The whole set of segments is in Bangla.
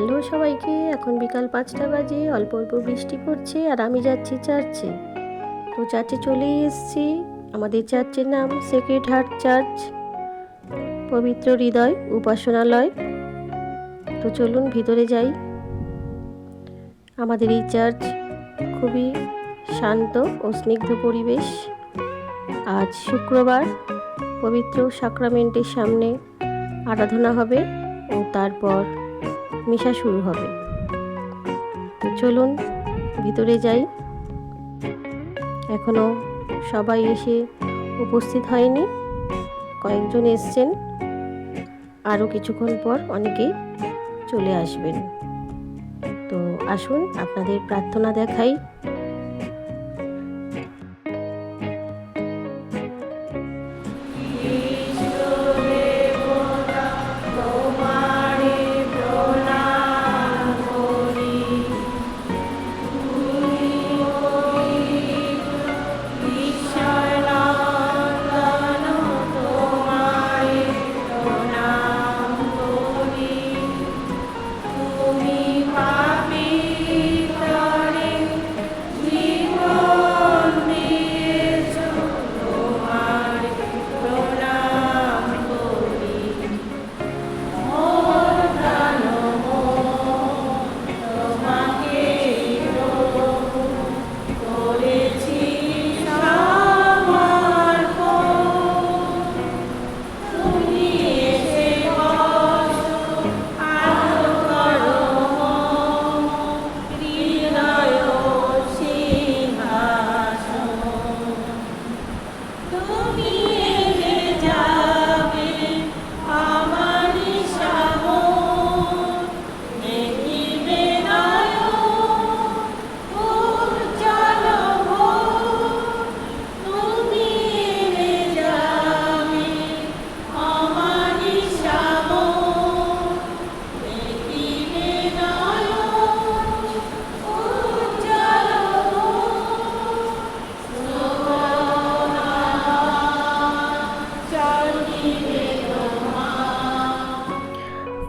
হ্যালো সবাইকে, এখন বিকাল 5টা বাজে। অল্প অল্প বৃষ্টি পড়ছে আর আমি যাচ্ছি চার্চে। তো চার্চে চলেই এসেছি। আমাদের চার্চের নাম সেক্রেড হার্ট চার্চ, পবিত্র হৃদয় উপাসনালয়। তো চলুন ভিতরে যাই। আমাদের এই চার্চ খুবই শান্ত ও স্নিগ্ধ পরিবেশ। আজ শুক্রবার পবিত্র সাক্রামেন্টের সামনে আরাধনা হবে ও তারপর মিশা শুরু হবে। তো চলুন ভিতরে যাই। এখনো সবাই এসে উপস্থিত হয়নি, কয়েকজন এসছেন, আরও কিছুক্ষণ পর অনেকেই চলে আসবেন। তো আসুন আপনাদের প্রার্থনা দেখাই।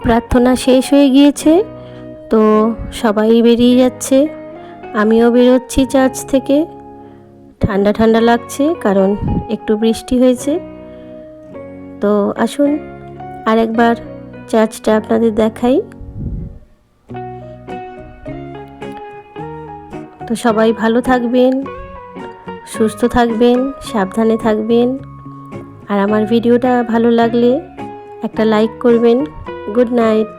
প্রার্থনা শেষ হয়ে গিয়েছে, তো সবাই বেরিয়ে যাচ্ছে। আমিও বেরোচ্ছি চার্চ থেকে। ঠান্ডা ঠান্ডা লাগছে কারণ একটু বৃষ্টি হয়েছে। তো আসুন আরেকবার চার্চটা আপনাদের দেখাই। তো সবাই ভালো থাকবেন, সুস্থ থাকবেন, সাবধানে থাকবেন। আর আমার ভিডিওটা ভালো লাগলে একটা লাইক করবেন। Good night.